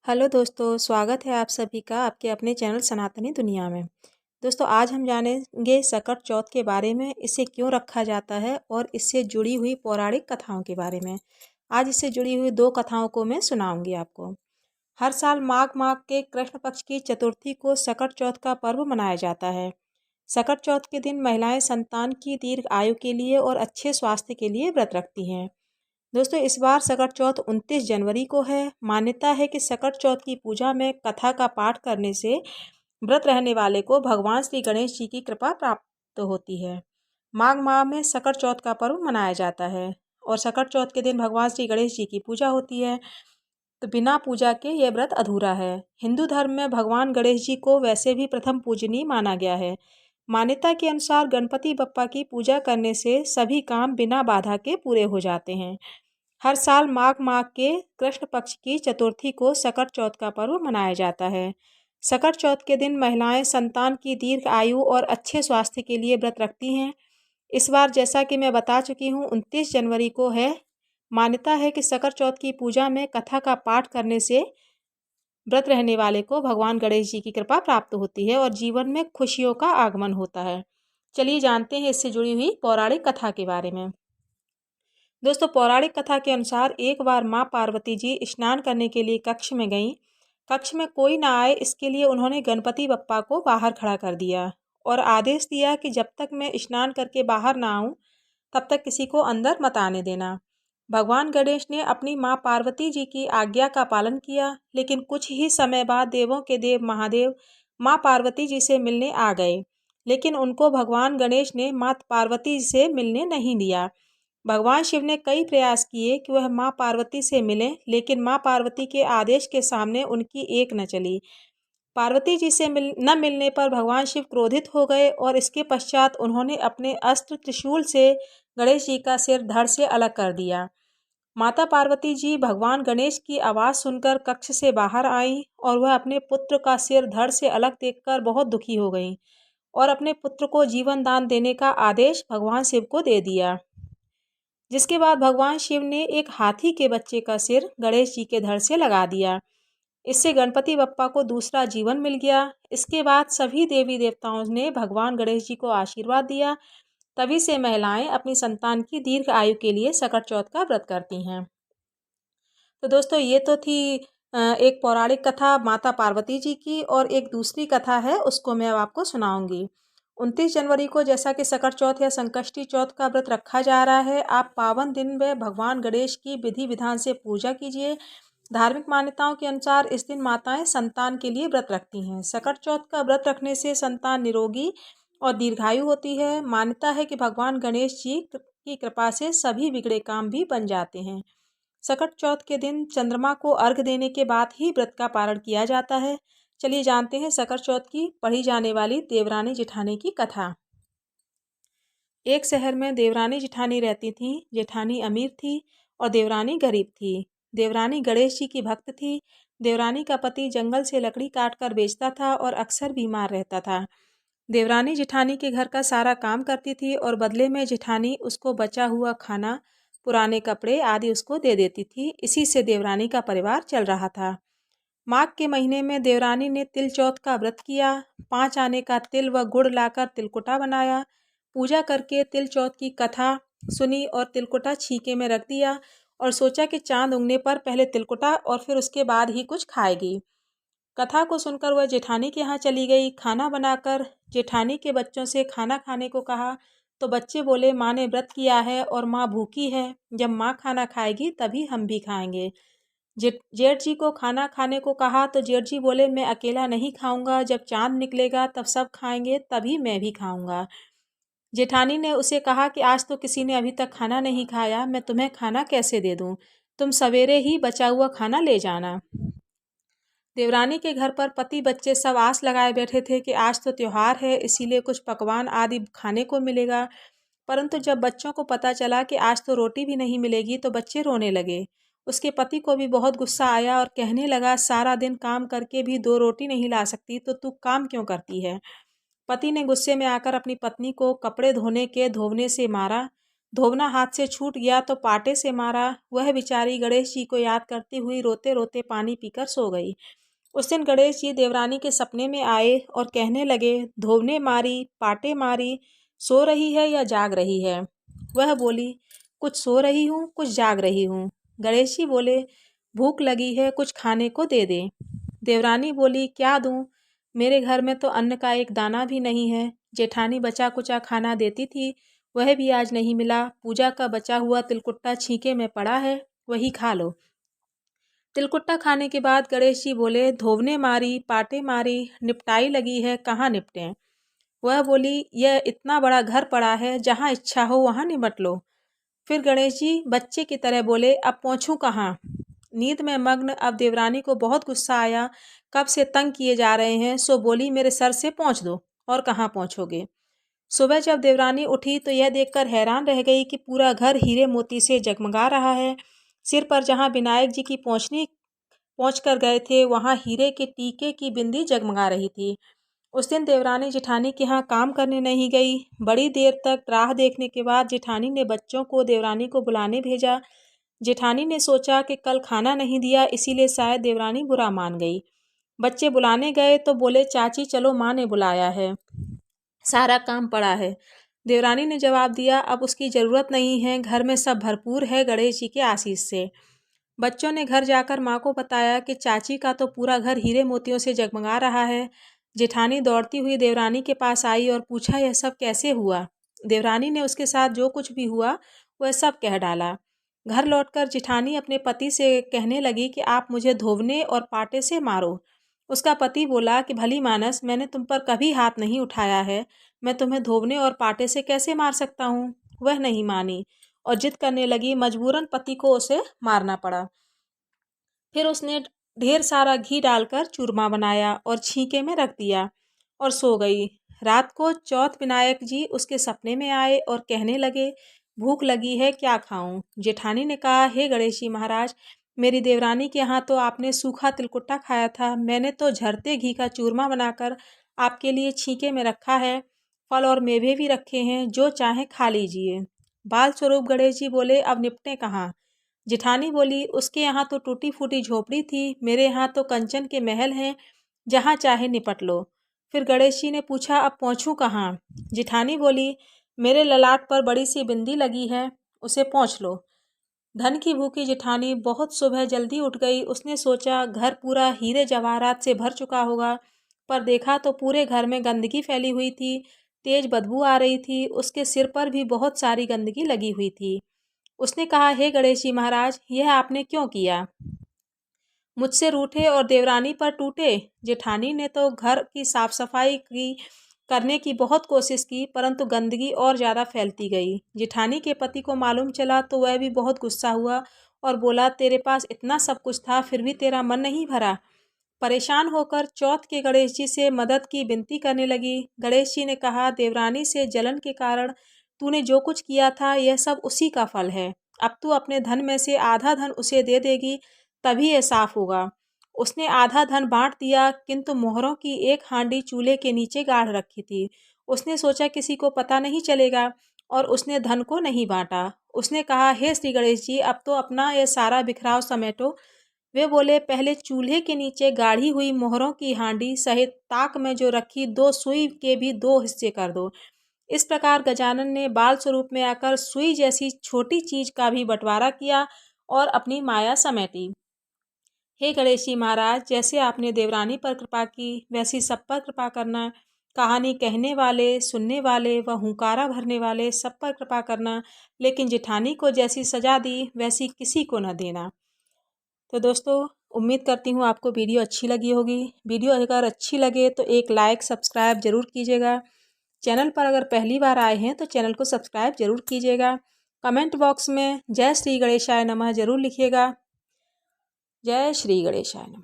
Hello दोस्तों, स्वागत है आप सभी का आपके अपने चैनल सनातनी दुनिया में। दोस्तों, आज हम जानेंगे सकट चौथ के बारे में, इसे क्यों रखा जाता है और इससे जुड़ी हुई पौराणिक कथाओं के बारे में। आज इससे जुड़ी हुई 2 कथाओं को मैं सुनाऊंगी आपको। हर साल माघ माह के कृष्ण पक्ष की चतुर्थी को सकट चौथ का पर्व मनाया जाता है। सकट चौथ के दिन महिलाएं संतान की दीर्घ आयु के लिए और अच्छे स्वास्थ्य के लिए व्रत रखती हैं। दोस्तों, इस बार सकट चौथ 29 जनवरी को है। मान्यता है कि सकट चौथ की पूजा में कथा का पाठ करने से व्रत रहने वाले को भगवान श्री गणेश जी की कृपा प्राप्त होती है। माघ माह में सकट चौथ का पर्व मनाया जाता है और सकट चौथ के दिन भगवान श्री गणेश जी की पूजा होती है। तो बिना पूजा के यह व्रत अधूरा है। हिंदू धर्म में भगवान गणेश जी को वैसे भी प्रथम पूजनीय माना गया है। मान्यता के अनुसार गणपति बप्पा की पूजा करने से सभी काम बिना बाधा के पूरे हो जाते हैं। हर साल माघ माह के कृष्ण पक्ष की चतुर्थी को सकट चौथ का पर्व मनाया जाता है। सकट चौथ के दिन महिलाएं संतान की दीर्घ आयु और अच्छे स्वास्थ्य के लिए व्रत रखती हैं। इस बार जैसा कि मैं बता चुकी हूँ 29 जनवरी को है। मान्यता है कि सकट चौथ की पूजा में कथा का पाठ करने से व्रत रहने वाले को भगवान गणेश जी की कृपा प्राप्त होती है और जीवन में खुशियों का आगमन होता है। चलिए जानते हैं इससे जुड़ी हुई पौराणिक कथा के बारे में। दोस्तों, पौराणिक कथा के अनुसार एक बार माँ पार्वती जी स्नान करने के लिए कक्ष में गईं। कक्ष में कोई ना आए इसके लिए उन्होंने गणपति बप्पा को बाहर खड़ा कर दिया और आदेश दिया कि जब तक मैं स्नान करके बाहर ना आऊं तब तक किसी को अंदर मत आने देना। भगवान गणेश ने अपनी माँ पार्वती जी की आज्ञा का पालन किया, लेकिन कुछ ही समय बाद देवों के देव महादेव माँ पार्वती जी से मिलने आ गए। लेकिन उनको भगवान गणेश ने माँ पार्वती जी से मिलने नहीं दिया। भगवान शिव ने कई प्रयास किए कि वह माँ पार्वती से मिलें, लेकिन माँ पार्वती के आदेश के सामने उनकी एक न चली। पार्वती जी से न मिलने पर भगवान शिव क्रोधित हो गए और इसके पश्चात उन्होंने अपने अस्त्र त्रिशूल से गणेश जी का सिर धड़ से अलग कर दिया। माता पार्वती जी भगवान गणेश की आवाज़ सुनकर कक्ष से बाहर आईं और वह अपने पुत्र का सिर धड़ से अलग देखकर बहुत दुखी हो गईं और अपने पुत्र को जीवन दान देने का आदेश भगवान शिव को दे दिया। जिसके बाद भगवान शिव ने एक हाथी के बच्चे का सिर गणेश जी के धड़ से लगा दिया। इससे गणपति बप्पा को दूसरा जीवन मिल गया। इसके बाद सभी देवी देवताओं ने भगवान गणेश जी को आशीर्वाद दिया। तभी से महिलाएं अपनी संतान की दीर्घ आयु के लिए सकट चौथ का व्रत करती हैं। तो दोस्तों, ये तो थी एक पौराणिक कथा माता पार्वती जी की, और एक दूसरी कथा है उसको मैं अब आपको सुनाऊंगी। 29 जनवरी को जैसा कि सकट चौथ या संकष्टी चौथ का व्रत रखा जा रहा है, आप पावन दिन में भगवान गणेश की विधि विधान से पूजा कीजिए। धार्मिक मान्यताओं के अनुसार इस दिन माताएं संतान के लिए व्रत रखती हैं। सकट चौथ का व्रत रखने से संतान निरोगी और दीर्घायु होती है। मान्यता है कि भगवान गणेश जी की कृपा से सभी बिगड़े काम भी बन जाते हैं। सकट चौथ के दिन चंद्रमा को अर्घ देने के बाद ही व्रत का पारण किया जाता है। चलिए जानते हैं सकट चौथ की पढ़ी जाने वाली देवरानी जेठानी की कथा। एक शहर में देवरानी जेठानी रहती थीं। जेठानी अमीर थी और देवरानी गरीब थी। देवरानी गणेश जी की भक्त थी। देवरानी का पति जंगल से लकड़ी काट कर बेचता था और अक्सर बीमार रहता था। देवरानी जेठानी के घर का सारा काम करती थी और बदले में जेठानी उसको बचा हुआ खाना, पुराने कपड़े आदि उसको दे देती थी। इसी से देवरानी का परिवार चल रहा था। माघ के महीने में देवरानी ने तिल चौथ का व्रत किया। 5 आने का तिल व गुड़ लाकर तिलकुटा बनाया। पूजा करके तिल चौथ की कथा सुनी और तिलकुटा छीके में रख दिया और सोचा कि चांद उगने पर पहले तिलकुटा और फिर उसके बाद ही कुछ खाएगी। कथा को सुनकर वह जेठानी के यहाँ चली गई। खाना बनाकर जेठानी के बच्चों से खाना खाने को कहा तो बच्चे बोले, माँ ने व्रत किया है और माँ भूखी है, जब माँ खाना खाएगी तभी हम भी खाएंगे। जेठ जी को खाना खाने को कहा तो जेठ जी बोले, मैं अकेला नहीं खाऊंगा, जब चांद निकलेगा तब सब खाएंगे तभी मैं भी खाऊंगा। जेठानी ने उसे कहा कि आज तो किसी ने अभी तक खाना नहीं खाया, मैं तुम्हें खाना कैसे दे दूं? तुम सवेरे ही बचा हुआ खाना ले जाना। देवरानी के घर पर पति बच्चे सब आस लगाए बैठे थे कि आज तो त्योहार है, इसीलिए कुछ पकवान आदि खाने को मिलेगा। परंतु जब बच्चों को पता चला कि आज तो रोटी भी नहीं मिलेगी तो बच्चे रोने लगे। उसके पति को भी बहुत गुस्सा आया और कहने लगा, सारा दिन काम करके भी 2 रोटी नहीं ला सकती तो तू काम क्यों करती है? पति ने गुस्से में आकर अपनी पत्नी को कपड़े धोने के धोवने से मारा। धोबना हाथ से छूट गया तो पाटे से मारा। वह बेचारी गणेश जी को याद करती हुई रोते रोते पानी पीकर सो गई। उस दिन गणेश जी देवरानी के सपने में आए और कहने लगे, धोबने मारी, पाटे मारी, सो रही है या जाग रही है? वह बोली, कुछ सो रही हूँ, कुछ जाग रही हूँ। गणेश जी बोले, भूख लगी है, कुछ खाने को दे दे। देवरानी बोली, क्या दूँ? मेरे घर में तो अन्न का एक दाना भी नहीं है। जेठानी बचा कुचा खाना देती थी, वह भी आज नहीं मिला। पूजा का बचा हुआ तिलकुट्टा छींके में पड़ा है, वही खा लो। तिलकुट्टा खाने के बाद गणेश जी बोले, धोबने मारी, पाटे मारी, निपटाई लगी है, कहाँ निपटें? वह बोली, यह इतना बड़ा घर पड़ा है, जहाँ इच्छा हो वहाँ निपट लो। फिर गणेश जी बच्चे की तरह बोले, अब पहुँचूं कहाँ? नींद में मग्न अब देवरानी को बहुत गुस्सा आया। कब से तंग किए जा रहे हैं, सो बोली, मेरे सर से पहुँच दो। और कहाँ पहुँचोगे? सुबह जब देवरानी उठी तो यह देखकर हैरान रह गई कि पूरा घर हीरे मोती से जगमगा रहा है। सिर पर जहाँ विनायक जी की पहुँचनी पहुँच कर गए थे, वहाँ हीरे के टीके की बिंदी जगमगा रही थी। उस दिन देवरानी जेठानी के यहाँ काम करने नहीं गई। बड़ी देर तक राह देखने के बाद जेठानी ने बच्चों को देवरानी को बुलाने भेजा। जेठानी ने सोचा कि कल खाना नहीं दिया, इसीलिए शायद देवरानी बुरा मान गई। बच्चे बुलाने गए तो बोले, चाची चलो, माँ ने बुलाया है, सारा काम पड़ा है। देवरानी ने जवाब दिया, अब उसकी ज़रूरत नहीं है, घर में सब भरपूर है गणेश जी के आशीष से। बच्चों ने घर जाकर माँ को बताया कि चाची का तो पूरा घर हीरे मोतियों से जगमगा रहा है। जेठानी दौड़ती हुई देवरानी के पास आई और पूछा, यह सब कैसे हुआ? देवरानी ने उसके साथ जो कुछ भी हुआ वह सब कह डाला। घर लौटकर जेठानी अपने पति से कहने लगी कि आप मुझे धोबने और पाटे से मारो। उसका पति बोला कि भली मानस, मैंने तुम पर कभी हाथ नहीं उठाया है, मैं तुम्हें धोबने और पाटे से कैसे मार सकता हूँ? वह नहीं मानी और जिद करने लगी। मजबूरन पति को उसे मारना पड़ा। फिर उसने ढेर सारा घी डालकर चूरमा बनाया और छींके में रख दिया और सो गई। रात को चौथ विनायक जी उसके सपने में आए और कहने लगे, भूख लगी है, क्या खाऊं? जेठानी ने कहा, हे गणेश जी महाराज, मेरी देवरानी के यहाँ तो आपने सूखा तिलकुट्टा खाया था, मैंने तो झरते घी का चूरमा बनाकर आपके लिए छींके में रखा है। फल और मेवे भी रखे हैं, जो चाहे खा लीजिए। बाल स्वरूप गणेश जी बोले, अब निपटे कहाँ? जेठानी बोली, उसके यहाँ तो टूटी फूटी झोपड़ी थी, मेरे यहाँ तो कंचन के महल हैं, जहाँ चाहे निपट लो। फिर गणेश जी ने पूछा, अब पहुँचूँ कहाँ? जेठानी बोली, मेरे ललाट पर बड़ी सी बिंदी लगी है, उसे पहुँच लो। धन की भूखी जेठानी बहुत सुबह जल्दी उठ गई। उसने सोचा घर पूरा हीरे जवाहरात से भर चुका होगा, पर देखा तो पूरे घर में गंदगी फैली हुई थी, तेज बदबू आ रही थी। उसके सिर पर भी बहुत सारी गंदगी लगी हुई थी। उसने कहा, हे गणेश जी महाराज, यह आपने क्यों किया? मुझसे रूठे और देवरानी पर टूटे? जेठानी ने तो घर की साफ सफाई की करने की बहुत कोशिश की, परंतु गंदगी और ज़्यादा फैलती गई। जेठानी के पति को मालूम चला तो वह भी बहुत गुस्सा हुआ और बोला, तेरे पास इतना सब कुछ था, फिर भी तेरा मन नहीं भरा? परेशान होकर चौथ के गणेश जी से मदद की विनती करने लगी। गणेश जी ने कहा, देवरानी से जलन के कारण तूने जो कुछ किया था, यह सब उसी का फल है। अब तू अपने धन में से आधा धन उसे दे देगी, तभी यह साफ होगा। उसने आधा धन बांट दिया, किंतु मोहरों की एक हांडी चूल्हे के नीचे गाड़ रखी थी। उसने सोचा किसी को पता नहीं चलेगा और उसने धन को नहीं बांटा। उसने कहा, हे श्री गणेश जी, अब तो अपना यह सारा बिखराव समेटो। वे बोले, पहले चूल्हे के नीचे गाढ़ी हुई मोहरों की हांडी सहित ताक में जो रखी 2 सुई के भी 2 हिस्से कर दो। इस प्रकार गजानन ने बाल स्वरूप में आकर सुई जैसी छोटी चीज का भी बंटवारा किया और अपनी माया समेटी। हे गणेश जी महाराज, जैसे आपने देवरानी पर कृपा की, वैसी सब पर कृपा करना। कहानी कहने वाले, सुनने वाले व हुंकारा भरने वाले सब पर कृपा करना, लेकिन जेठानी को जैसी सजा दी वैसी किसी को न देना। तो दोस्तों, उम्मीद करती हूँ आपको वीडियो अच्छी लगी होगी। वीडियो अगर अच्छी लगे तो एक लाइक सब्सक्राइब ज़रूर कीजिएगा। चैनल पर अगर पहली बार आए हैं तो चैनल को सब्सक्राइब ज़रूर कीजिएगा। कमेंट बॉक्स में जय श्री गणेशाय नमः ज़रूर लिखिएगा। जय श्री गणेशाय नमः।